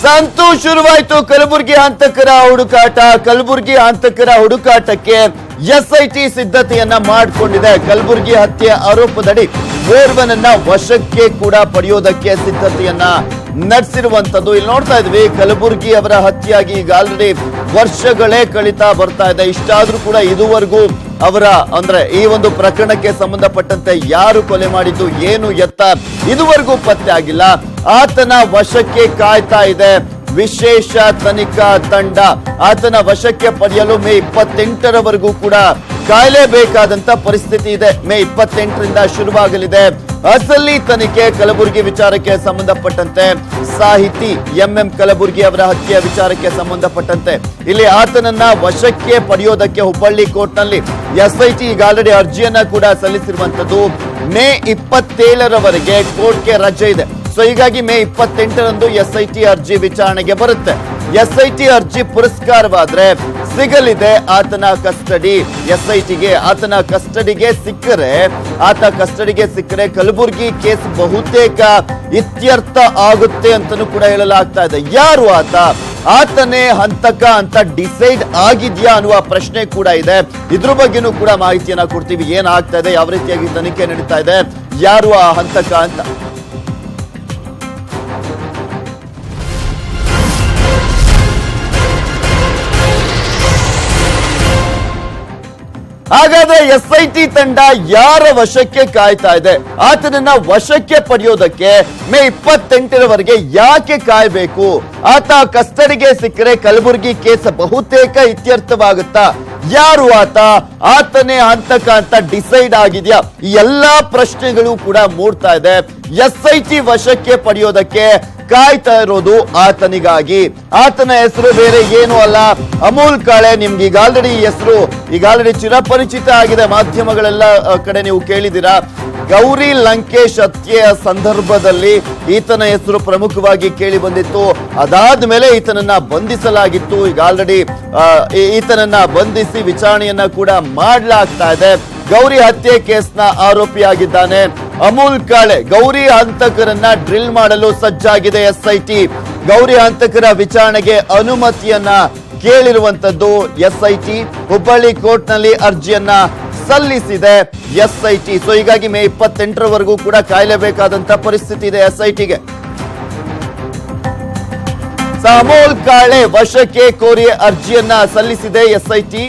ಸಂತೂ ಶುರುವಾಯಿತು ಕಲಬುರಗಿ ಹಂತಕರ ಹುಡುಕಾಟ. ಕಲಬುರಗಿ ಹಂತಕರ ಹುಡುಕಾಟಕ್ಕೆ ಎಸ್ಐಟಿ ಸಿದ್ಧತೆಯನ್ನ ಮಾಡಿಕೊಂಡಿದೆ. ಕಲಬುರಗಿ ಹತ್ಯೆ ಆರೋಪದಡಿ ಓರ್ವನನ್ನ ವಶಕ್ಕೆ ಕೂಡ ಪಡೆಯೋದಕ್ಕೆ ಸಿದ್ಧತೆಯನ್ನ ನಡೆಸಿರುವಂತದ್ದು. ಇಲ್ಲಿ ನೋಡ್ತಾ ಇದ್ವಿ, ಕಲಬುರಗಿ ಅವರ ಹತ್ಯೆಯಾಗಿ ಈಗ ಆಲ್ರೆಡಿ ವರ್ಷಗಳೇ ಕಳೀತಾ ಬರ್ತಾ ಇದೆ. ಇಷ್ಟಾದ್ರೂ ಕೂಡ ಇದುವರೆಗೂ ಅವರ ಅಂದ್ರೆ ಈ ಒಂದು ಪ್ರಕರಣಕ್ಕೆ ಸಂಬಂಧಪಟ್ಟಂತೆ ಯಾರು ಕೊಲೆ ಮಾಡಿದ್ದು, ಏನು ಎತ್ತ ಇದುವರೆಗೂ ಪತ್ತೆ ಆಗಿಲ್ಲ. ಆತನ ವಶಕ್ಕೆ ಕಾಯ್ತಾ ಇದೆ ವಿಶೇಷ ತನಿಖಾ ತಂಡ. ಆತನ ವಶಕ್ಕೆ ಪಡೆಯಲು ಮೇ 28ರವರೆಗೂ ಕೂಡ ಕಾಯಲೇಬೇಕಾದಂತ ಪರಿಸ್ಥಿತಿ ಇದೆ. ಮೇ 28ರಿಂದ ಶುರುವಾಗಲಿದೆ ಅಸಲಿ ತನಿಖೆ. ಕಲಬುರಗಿ ವಿಚಾರಕ್ಕೆ ಸಂಬಂಧಪಟ್ಟಂತೆ ಸಾಹಿತಿ ಎಂಎಂ ಕಲಬುರಗಿ ಅವರ ಹತ್ಯೆಯ ವಿಚಾರಕ್ಕೆ ಸಂಬಂಧಪಟ್ಟಂತೆ ಇಲ್ಲಿ ಆತನನ್ನ ವಶಕ್ಕೆ ಪಡೆಯೋದಕ್ಕೆ ಹುಬ್ಬಳ್ಳಿ ಕೋರ್ಟ್ ನಲ್ಲಿ ಎಸ್ಐಟಿ ಈಗ ಆಲ್ರೆಡಿ ಅರ್ಜಿಯನ್ನ ಕೂಡ ಸಲ್ಲಿಸಿರುವಂತದ್ದು. ಮೇ 27ರವರೆಗೆ ಕೋರ್ಟ್ಗೆ ರಜೆ ಇದೆ. ಸೊ ಹೀಗಾಗಿ ಮೇ 28ರಂದು ಎಸ್ಐಟಿ ಅರ್ಜಿ ವಿಚಾರಣೆಗೆ ಬರುತ್ತೆ. ಎಸ್ಐಟಿ ಅರ್ಜಿ ಪುರಸ್ಕಾರವಾದ್ರೆ ಸಿಗಲಿದೆ ಆತನ ಕಸ್ಟಡಿ. ಎಸ್ಐಟಿಗೆ ಆತನ ಕಸ್ಟಡಿಗೆ ಸಿಕ್ಕರೆ ಕಲಬುರಗಿ ಕೇಸ್ ಬಹುತೇಕ ಇತ್ಯರ್ಥ ಆಗುತ್ತೆ ಅಂತಲೂ ಕೂಡ ಹೇಳಲಾಗ್ತಾ ಇದೆ. ಯಾರು ಆತನೇ ಹಂತಕ ಅಂತ ಡಿಸೈಡ್ ಆಗಿದ್ಯಾ ಅನ್ನುವ ಪ್ರಶ್ನೆ ಕೂಡ ಇದೆ. ಇದ್ರ ಬಗ್ಗೆನೂ ಕೂಡ ಮಾಹಿತಿಯನ್ನ ಕೊಡ್ತೀವಿ. ಏನಾಗ್ತಾ ಇದೆ, ಯಾವ ರೀತಿಯಾಗಿ ತನಿಖೆ ನಡೀತಾ ಇದೆ, ಯಾರು ಆ ಹಂತಕ ಅಂತ. ಹಾಗಾದ್ರೆ ಎಸ್ಐಟಿ ತಂಡ ಯಾರ ವಶಕ್ಕೆ ಕಾಯ್ತಾ ಇದೆ? ಆತನನ್ನ ವಶಕ್ಕೆ ಪಡೆಯೋದಕ್ಕೆ ಮೇ 28ರವರೆಗೆ ಯಾಕೆ ಕಾಯಬೇಕು? ಆತ ಕಸ್ಟಡಿಗೆ ಸಿಕ್ಕರೆ ಕಲಬುರಗಿ ಕೇಸ್ ಬಹುತೇಕ ಇತ್ಯರ್ಥವಾಗುತ್ತಾ? ಯಾರು ಆತನೇ ಹಂತಕ ಅಂತ ಡಿಸೈಡ್ ಆಗಿದ್ಯಾ? ಈ ಎಲ್ಲಾ ಪ್ರಶ್ನೆಗಳು ಕೂಡ ಮೂಡ್ತಾ ಇದೆ. ಎಸ್ಐಟಿ ವಶಕ್ಕೆ ಪಡೆಯೋದಕ್ಕೆ ಕಾಯ್ತಾ ಇರೋದು ಆತನಿಗಾಗಿ. ಆತನ ಹೆಸರು ಬೇರೆ ಏನು ಅಲ್ಲ, ಅಮೂಲ್ ಕಾಳೆ. ನಿಮ್ಗೆ ಈಗ ಆಲ್ರೆಡಿ ಚಿರಪರಿಚಿತ ಆಗಿದೆ. ಮಾಧ್ಯಮಗಳೆಲ್ಲ ಕಡೆ ನೀವು ಕೇಳಿದಿರಾ. ಗೌರಿ ಲಂಕೇಶ್ ಹತ್ಯೆಯ ಸಂದರ್ಭದಲ್ಲಿ ಈತನ ಹೆಸರು ಪ್ರಮುಖವಾಗಿ ಕೇಳಿ ಬಂದಿತ್ತು. ಅದಾದ ಮೇಲೆ ಈತನನ್ನ ಬಂಧಿಸಲಾಗಿತ್ತು. ಈಗ ಆಲ್ರೆಡಿ ಈತನನ್ನ ಬಂಧಿಸಿ ವಿಚಾರಣೆಯನ್ನ ಕೂಡ ಮಾಡಲಾಗ್ತಾ ಇದೆ. ಗೌರಿ ಹತ್ಯೆ ಕೇಸ್ನ ಆರೋಪಿಯಾಗಿದ್ದಾನೆ ಅಮೂಲ್ ಕಾಳೆ. ಗೌರಿ ಹಂತಕರನ್ನ ಡ್ರಿಲ್ ಮಾಡಲು ಸಜ್ಜಾಗಿದೆ ಎಸ್ಐಟಿ. ಗೌರಿ ಹಂತಕರ ವಿಚಾರಣೆಗೆ ಅನುಮತಿಯನ್ನ ಕೇಳಿರುವಂತದ್ದು ಎಸ್ಐಟಿ. ಹುಬ್ಬಳ್ಳಿ ಕೋರ್ಟ್ ನಲ್ಲಿ ಅರ್ಜಿಯನ್ನ ಸಲ್ಲಿಸಿದೆ ಎಸ್ಐಟಿ. ಸೊ ಹೀಗಾಗಿ ಮೇ 28ರವರೆಗೂ ಕೂಡ ಕಾಯಲೇಬೇಕಾದಂತ ಪರಿಸ್ಥಿತಿ ಇದೆ ಎಸ್ಐಟಿಗೆ. ಅಮೂಲ್ ಕಾಳೆ ವಶಕ್ಕೆ ಕೋರಿ ಅರ್ಜಿಯನ್ನ ಸಲ್ಲಿಸಿದೆ ಎಸ್ಐಟಿ.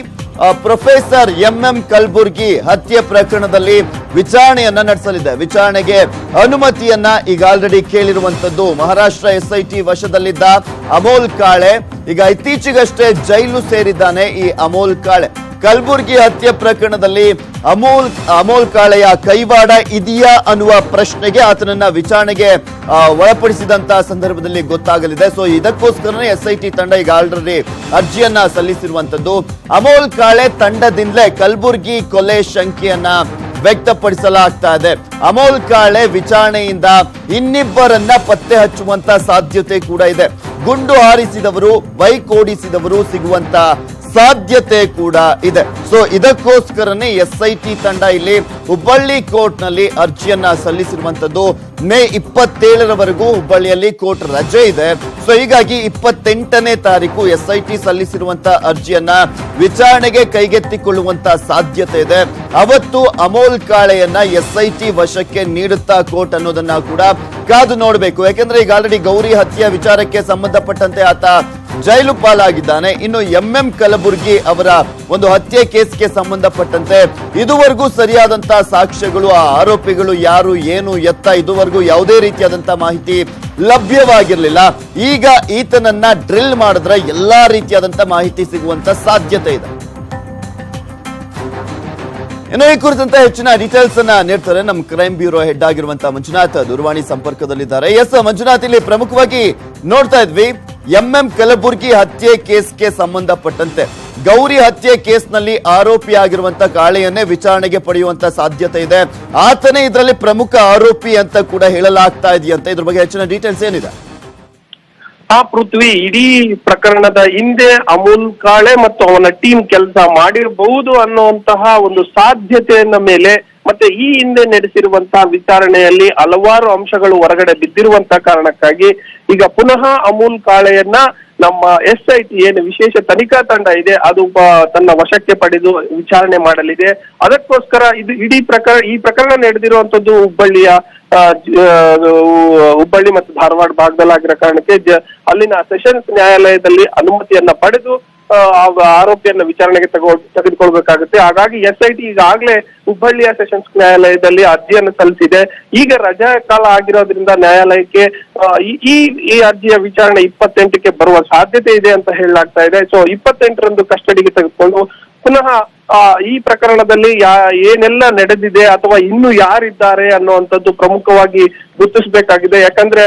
ಪ್ರೊಫೆಸರ್ ಎಂಎಂ ಕಲಬುರ್ಗಿ ಹತ್ಯೆ ಪ್ರಕರಣದಲ್ಲಿ ವಿಚಾರಣೆಯನ್ನ ನಡೆಸಲಿದೆ. ವಿಚಾರಣೆಗೆ ಅನುಮತಿಯನ್ನ ಈಗ ಆಲ್ರೆಡಿ ಕೇಳಿರುವಂತದ್ದು. ಮಹಾರಾಷ್ಟ್ರ ಎಸ್ಐಟಿ ವಶದಲ್ಲಿದ್ದ ಅಮೂಲ್ ಕಾಳೆ ಈಗ ಇತ್ತೀಚೆಗಷ್ಟೇ ಜೈಲು ಸೇರಿದ್ದಾನೆ. ಈ ಅಮೂಲ್ ಕಾಳೆ ಕಲಬುರ್ಗಿ ಹತ್ಯೆ ಪ್ರಕರಣದಲ್ಲಿ ಅಮೂಲ್ ಕಾಳೆಯ ಕೈವಾಡ ಇದೆಯಾ ಅನ್ನುವ ಪ್ರಶ್ನೆಗೆ ಆತನನ್ನ ವಿಚಾರಣೆಗೆ ಒಳಪಡಿಸಿದಂತ ಸಂದರ್ಭದಲ್ಲಿ ಗೊತ್ತಾಗಲಿದೆ. ಸೊ ಇದಕ್ಕೋಸ್ಕರನೇ ಎಸ್ಐಟಿ ತಂಡ ಈಗ ಆಲ್ರೆಡಿ ಅರ್ಜಿಯನ್ನ ಸಲ್ಲಿಸಿರುವಂತದ್ದು. ಅಮೂಲ್ ಕಾಳೆ ತಂಡದಿಂದಲೇ ಕಲಬುರ್ಗಿ ಕೊಲೆ ಶಂಕೆಯನ್ನ ವ್ಯಕ್ತಪಡಿಸಲಾಗ್ತಾ ಇದೆ. ಅಮೂಲ್ ಕಾಳೆ ವಿಚಾರಣೆಯಿಂದ ಇನ್ನಿಬ್ಬರನ್ನ ಪತ್ತೆ ಹಚ್ಚುವಂತ ಸಾಧ್ಯತೆ ಕೂಡ ಇದೆ. ಗುಂಡು ಹಾರಿಸಿದವರು, ಬೈಕ್ ಓಡಿಸಿದವರು ಸಿಗುವಂತ ಸಾಧ್ಯತೆ ಕೂಡ ಇದೆ. ಸೊ ಇದಕ್ಕೋಸ್ಕರನೇ ಎಸ್ಐಟಿ ತಂಡ ಇಲ್ಲಿ ಹುಬ್ಬಳ್ಳಿ ಕೋರ್ಟ್ ನಲ್ಲಿ ಅರ್ಜಿಯನ್ನ ಸಲ್ಲಿಸಿರುವಂತದ್ದು. ಮೇ 27ರವರೆಗೂ ಹುಬ್ಬಳ್ಳಿಯಲ್ಲಿ ಕೋರ್ಟ್ ರಜೆ ಇದೆ. ಸೊ ಹೀಗಾಗಿ 28ನೇ ತಾರೀಕು ಎಸ್ಐಟಿ ಸಲ್ಲಿಸಿರುವಂತ ಅರ್ಜಿಯನ್ನ ವಿಚಾರಣೆಗೆ ಕೈಗೆತ್ತಿಕೊಳ್ಳುವಂತ ಸಾಧ್ಯತೆ ಇದೆ. ಅವತ್ತು ಅಮೂಲ್ ಕಾಳೆಯನ್ನ ಎಸ್ಐಟಿ ವಶಕ್ಕೆ ನೀಡುತ್ತಾ ಕೋರ್ಟ್ ಅನ್ನೋದನ್ನ ಕೂಡ ಕಾದು ನೋಡಬೇಕು. ಯಾಕೆಂದ್ರೆ ಈಗ ಆಲ್ರೆಡಿ ಗೌರಿ ಹತ್ಯೆ ವಿಚಾರಕ್ಕೆ ಸಂಬಂಧಪಟ್ಟಂತೆ ಆತ ಜೈಲು ಪಾಲಾಗಿದ್ದಾನೆ. ಇನ್ನು ಎಂಎಂ ಕಲಬುರ್ಗಿ ಅವರ ಒಂದು ಹತ್ಯೆ ಕೇಸ್ಗೆ ಸಂಬಂಧಪಟ್ಟಂತೆ ಇದುವರೆಗೂ ಸರಿಯಾದಂತಹ ಸಾಕ್ಷ್ಯಗಳು, ಆ ಆರೋಪಿಗಳು ಯಾರು, ಏನು ಎತ್ತ ಇದುವರೆಗೂ ಯಾವುದೇ ರೀತಿಯಾದಂತಹ ಮಾಹಿತಿ ಲಭ್ಯವಾಗಿರಲಿಲ್ಲ. ಈಗ ಈತನನ್ನ ಡ್ರಿಲ್ ಮಾಡಿದ್ರೆ ಎಲ್ಲಾ ರೀತಿಯಾದಂತಹ ಮಾಹಿತಿ ಸಿಗುವಂತ ಸಾಧ್ಯತೆ ಇದೆ. ಇನ್ನು ಈ ಕುರಿತಂತೆ ಹೆಚ್ಚಿನ ಡೀಟೇಲ್ಸ್ ಅನ್ನ ನೀಡ್ತಾರೆ ನಮ್ಮ ಕ್ರೈಮ್ ಬ್ಯೂರೋ ಹೆಡ್ ಆಗಿರುವಂತಹ ಮಂಜುನಾಥ್ ದೂರವಾಣಿ ಸಂಪರ್ಕದಲ್ಲಿದ್ದಾರೆ. ಎಸ್ ಮಂಜುನಾಥ್, ಇಲ್ಲಿ ಪ್ರಮುಖವಾಗಿ ನೋಡ್ತಾ ಇದ್ವಿ ಎಂಎಂ ಕಲಬುರ್ಗಿ ಹತ್ಯೆ ಕೇಸ್ಗೆ ಸಂಬಂಧಪಟ್ಟಂತೆ ಗೌರಿ ಹತ್ಯೆ ಕೇಸ್ನಲ್ಲಿ ಆರೋಪಿಯಾಗಿರುವಂತಹ ಕಾಳೆಯನ್ನೇ ವಿಚಾರಣೆಗೆ ಪಡೆಯುವಂತ ಸಾಧ್ಯತೆ ಇದೆ. ಆತನೇ ಇದರಲ್ಲಿ ಪ್ರಮುಖ ಆರೋಪಿ ಅಂತ ಕೂಡ ಹೇಳಲಾಗ್ತಾ ಇದೆಯಂತೆ. ಇದ್ರ ಬಗ್ಗೆ ಹೆಚ್ಚಿನ ಡೀಟೇಲ್ಸ್ ಏನಿದೆ? ಪೃಥ್ವಿ, ಇಡೀ ಪ್ರಕರಣದ ಹಿಂದೆ ಅಮೂಲ್ ಕಾಳೆ ಮತ್ತು ಅವನ ಟೀಮ್ ಕೆಲಸ ಮಾಡಿರಬಹುದು ಅನ್ನುವಂತಹ ಒಂದು ಸಾಧ್ಯತೆಯನ್ನ ಮೇಲೆ ಮತ್ತೆ ಈ ಹಿಂದೆ ನಡೆಸಿರುವಂತಹ ವಿಚಾರಣೆಯಲ್ಲಿ ಹಲವಾರು ಅಂಶಗಳು ಹೊರಗಡೆ ಬಿದ್ದಿರುವಂತಹ ಕಾರಣಕ್ಕಾಗಿ ಈಗ ಪುನಃ ಅಮೂಲ್ ಕಾಳೆಯನ್ನ ನಮ್ಮ SIT ಏನು ವಿಶೇಷ ತನಿಖಾ ತಂಡ ಇದೆ ಅದು ತನ್ನ ವಶಕ್ಕೆ ಪಡೆದು ವಿಚಾರಣೆ ಮಾಡಲಿದೆ. ಅದಕ್ಕೋಸ್ಕರ ಇದು ಈ ಪ್ರಕರಣ ನಡೆದಿರುವಂತದ್ದು ಹುಬ್ಬಳ್ಳಿ ಮತ್ತು ಧಾರವಾಡ ಭಾಗದಲ್ಲಾಗಿರೋ ಕಾರಣಕ್ಕೆ ಅಲ್ಲಿನ ಸೆಷನ್ಸ್ ನ್ಯಾಯಾಲಯದಲ್ಲಿ ಅನುಮತಿಯನ್ನ ಪಡೆದು ಆರೋಪಿಯನ್ನ ವಿಚಾರಣೆಗೆ ತೆಗೆದುಕೊಳ್ಬೇಕಾಗುತ್ತೆ. ಹಾಗಾಗಿ SIT ಈಗಾಗಲೇ ಹುಬ್ಬಳ್ಳಿಯ ಸೆಷನ್ಸ್ ನ್ಯಾಯಾಲಯದಲ್ಲಿ ಅರ್ಜಿಯನ್ನು ಸಲ್ಲಿಸಿದೆ. ಈಗ ರಜಾ ಕಾಲ ಆಗಿರೋದ್ರಿಂದ ನ್ಯಾಯಾಲಯಕ್ಕೆ ಈ ಅರ್ಜಿಯ ವಿಚಾರಣೆ 28ಕ್ಕೆ ಬರುವ ಸಾಧ್ಯತೆ ಇದೆ ಅಂತ ಹೇಳಲಾಗ್ತಾ ಇದೆ. ಸೊ 28ರಂದು ಕಸ್ಟಡಿಗೆ ತೆಗೆದುಕೊಂಡು ಪುನಃ ಈ ಪ್ರಕರಣದಲ್ಲಿ ಏನೆಲ್ಲ ನಡೆದಿದೆ ಅಥವಾ ಇನ್ನು ಯಾರಿದ್ದಾರೆ ಅನ್ನುವಂಥದ್ದು ಪ್ರಮುಖವಾಗಿ ಗುರುತಿಸಬೇಕಾಗಿದೆ. ಯಾಕಂದ್ರೆ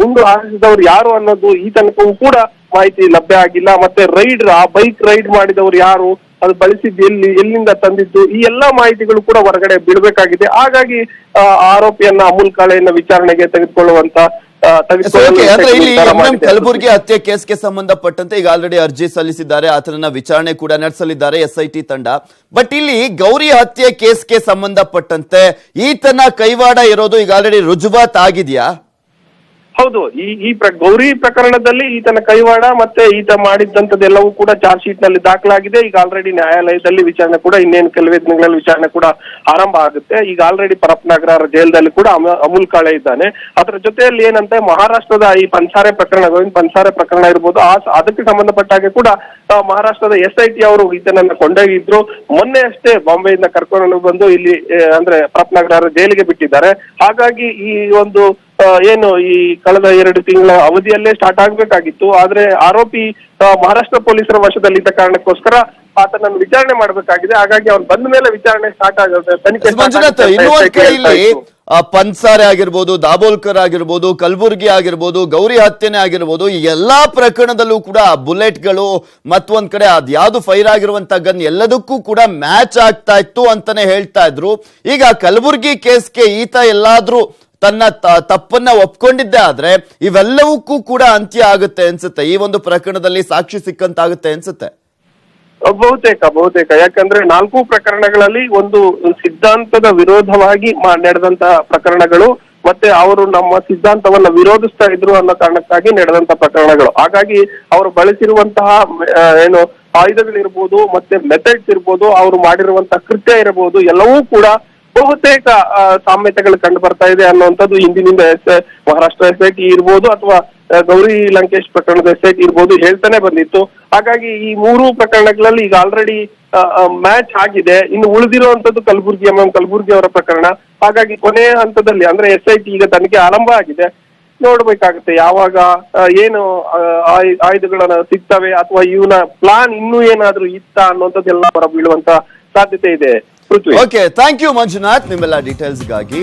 ಗುಂಡು ಹಾರಿಸಿದವರು ಯಾರು ಅನ್ನೋದು ಈ ತನಕವೂ ಕೂಡ ಮಾಹಿತಿ ಲಭ್ಯ ಆಗಿಲ್ಲ. ಮತ್ತೆ ಆ ಬೈಕ್ ರೈಡ್ ಮಾಡಿದವರು ಯಾರು, ಅದು ಬಳಸಿದ್ದು ಎಲ್ಲಿಂದ ತಂದಿದ್ದು, ಈ ಎಲ್ಲಾ ಮಾಹಿತಿಗಳು ಕೂಡ ಹೊರಗಡೆ ಬಿಡಬೇಕಾಗಿದೆ. ಹಾಗಾಗಿ ಆರೋಪಿಯನ್ನ ಅಮೂಲ್ ಕಾಳೆಯನ್ನ ವಿಚಾರಣೆಗೆ ತೆಗೆದುಕೊಳ್ಳುವಂತ ಕಲಬುರ್ಗಿ ಹತ್ಯೆ ಕೇಸ್ಗೆ ಸಂಬಂಧಪಟ್ಟಂತೆ ಈಗ ಆಲ್ರೆಡಿ ಅರ್ಜಿ ಸಲ್ಲಿಸಿದ್ದಾರೆ, ಆತನನ್ನ ವಿಚಾರಣೆ ಕೂಡ ನಡೆಸಲಿದ್ದಾರೆ SIT ತಂಡ. ಬಟ್ ಇಲ್ಲಿ ಗೌರಿ ಹತ್ಯೆ ಕೇಸ್ಗೆ ಸಂಬಂಧಪಟ್ಟಂತೆ ಈತನ ಕೈವಾಡ ಇರೋದು ಈಗ ಆಲ್ರೆಡಿ ರುಜುವಾತ್ ಆಗಿದೆಯಾ? ಹೌದು, ಈ ಗೌರಿ ಪ್ರಕರಣದಲ್ಲಿ ಈತನ ಕೈವಾಡ ಮತ್ತೆ ಈತ ಮಾಡಿದ್ದಂಥದ್ದೆಲ್ಲವೂ ಕೂಡ ಚಾರ್ಜ್ ಶೀಟ್ ನಲ್ಲಿ ದಾಖಲಾಗಿದೆ. ಈಗ ಆಲ್ರೆಡಿ ನ್ಯಾಯಾಲಯದಲ್ಲಿ ವಿಚಾರಣೆ ಕೂಡ ಇನ್ನೇನು ಕೆಲವೇ ದಿನಗಳಲ್ಲಿ ವಿಚಾರಣೆ ಕೂಡ ಆರಂಭ ಆಗುತ್ತೆ. ಈಗ ಆಲ್ರೆಡಿ ಪರಪ್ಪನಗರ ಜೈಲದಲ್ಲಿ ಕೂಡ ಅಮೂಲ್ ಕಾಳೆ ಇದ್ದಾನೆ. ಅದರ ಜೊತೆಯಲ್ಲಿ ಏನಂತೆ ಮಹಾರಾಷ್ಟ್ರದ ಈ ಪನ್ಸಾರೆ ಪ್ರಕರಣ, ಗೋವಿಂದ್ ಪನ್ಸಾರೆ ಪ್ರಕರಣ ಇರ್ಬೋದು, ಅದಕ್ಕೆ ಸಂಬಂಧಪಟ್ಟ ಹಾಗೆ ಕೂಡ ಮಹಾರಾಷ್ಟ್ರದ SIT ಅವರು ಈತನನ್ನ ಕೊಂಡೊಯ್ದಿದ್ರು. ಮೊನ್ನೆ ಅಷ್ಟೇ ಬಾಂಬೆಯಿಂದ ಕರ್ಕೊಂಡು ಬಂದು ಇಲ್ಲಿ ಅಂದ್ರೆ ಪರಪ್ಪನಗರ ಜೈಲಿಗೆ ಬಿಟ್ಟಿದ್ದಾರೆ. ಹಾಗಾಗಿ ಈ ಒಂದು ಏನು ಈ ಕಳೆದ 2 ತಿಂಗಳ ಅವಧಿಯಲ್ಲೇ ಸ್ಟಾರ್ಟ್ ಆಗ್ಬೇಕಾಗಿತ್ತು. ಆದ್ರೆ ಆರೋಪಿ ಮಹಾರಾಷ್ಟ್ರ ಪೊಲೀಸರ ವಶದಲ್ಲಿದ್ದ ಕಾರಣಕ್ಕೋಸ್ಕರ ಆತನನ್ನು ವಿಚಾರಣೆ ಮಾಡಬೇಕಾಗಿದೆ. ಹಾಗಾಗಿ ಅವ್ರು ಬಂದ ಮೇಲೆ ವಿಚಾರಣೆ ಸ್ಟಾರ್ಟ್ ಆಗುತ್ತೆ, ತನಿಖೆ. ಪನ್ಸಾರೆ ಆಗಿರ್ಬೋದು, ದಾಬೋಲ್ಕರ್ ಆಗಿರ್ಬೋದು, ಕಲಬುರ್ಗಿ ಆಗಿರ್ಬೋದು, ಗೌರಿ ಹತ್ಯೆನೆ ಆಗಿರ್ಬೋದು, ಈ ಎಲ್ಲಾ ಪ್ರಕರಣದಲ್ಲೂ ಕೂಡ ಬುಲೆಟ್ಗಳು ಮತ್ತೊಂದ್ ಕಡೆ ಅದ್ಯಾವುದು ಫೈರ್ ಆಗಿರುವಂತ ಗನ್ ಎಲ್ಲದಕ್ಕೂ ಕೂಡ ಮ್ಯಾಚ್ ಆಗ್ತಾ ಇತ್ತು ಅಂತಾನೆ ಹೇಳ್ತಾ ಇದ್ರು. ಈಗ ಕಲಬುರ್ಗಿ ಕೇಸ್ಗೆ ಈತ ಎಲ್ಲಾದ್ರೂ ತನ್ನ ತಪ್ಪನ್ನ ಒಪ್ಕೊಂಡಿದ್ದೆ ಆದ್ರೆ ಇವೆಲ್ಲವಕ್ಕೂ ಕೂಡ ಅಂತ್ಯ ಆಗುತ್ತೆ ಅನ್ಸುತ್ತೆ, ಈ ಒಂದು ಪ್ರಕರಣದಲ್ಲಿ ಸಾಕ್ಷಿ ಸಿಕ್ಕಂತಾಗುತ್ತೆ ಅನ್ಸುತ್ತೆ. ಬಹುತೇಕ ಯಾಕಂದ್ರೆ 4 ಪ್ರಕರಣಗಳಲ್ಲಿ ಒಂದು ಸಿದ್ಧಾಂತದ ವಿರೋಧವಾಗಿ ನಡೆದಂತಹ ಪ್ರಕರಣಗಳು, ಮತ್ತೆ ಅವರು ನಮ್ಮ ಸಿದ್ಧಾಂತವನ್ನ ವಿರೋಧಿಸ್ತಾ ಇದ್ರು ಅನ್ನೋ ಕಾರಣಕ್ಕಾಗಿ ನಡೆದಂತ ಪ್ರಕರಣಗಳು. ಹಾಗಾಗಿ ಅವರು ಬಳಸಿರುವಂತಹ ಏನು ಆಯುಧಗಳಿರ್ಬೋದು, ಮತ್ತೆ ಮೆಥಡ್ಸ್ ಇರ್ಬೋದು, ಅವರು ಮಾಡಿರುವಂತಹ ಕೃತ್ಯ ಇರಬಹುದು, ಎಲ್ಲವೂ ಕೂಡ ಬಹುತೇಕ ಸಾಮ್ಯತೆಗಳು ಕಂಡು ಬರ್ತಾ ಇದೆ ಅನ್ನುವಂಥದ್ದು ಹಿಂದಿನಿಂದ ಮಹಾರಾಷ್ಟ್ರ SIT ಇರ್ಬೋದು ಅಥವಾ ಗೌರಿ ಲಂಕೇಶ್ ಪ್ರಕರಣದ SIT ಇರ್ಬೋದು ಹೇಳ್ತಾನೆ ಬಂದಿತ್ತು. ಹಾಗಾಗಿ ಈ 3 ಪ್ರಕರಣಗಳಲ್ಲಿ ಈಗ ಆಲ್ರೆಡಿ ಮ್ಯಾಚ್ ಆಗಿದೆ. ಇನ್ನು ಉಳಿದಿರುವಂತದ್ದು ಕಲಬುರ್ಗಿ ಅವರ ಪ್ರಕರಣ. ಹಾಗಾಗಿ ಕೊನೆಯ ಹಂತದಲ್ಲಿ ಅಂದ್ರೆ SIT ಈಗ ತನಿಖೆ ಆರಂಭ ಆಗಿದೆ. ನೋಡ್ಬೇಕಾಗುತ್ತೆ ಯಾವಾಗ ಏನು ಆಯುಧಗಳನ್ನ ಸಿಗ್ತವೆ ಅಥವಾ ಇವನ ಪ್ಲಾನ್ ಇನ್ನೂ ಏನಾದ್ರೂ ಇತ್ತ ಅನ್ನುವಂಥದ್ದೆಲ್ಲ ಹೊರ ಬೀಳುವಂತ ಸಾಧ್ಯತೆ ಇದೆ. ಓಕೆ, ಥ್ಯಾಂಕ್ ಯು ಮಂಜುನಾಥ್ ನಿಮ್ಮೆಲ್ಲ ಡೀಟೇಲ್ಸ್ಗಾಗಿ.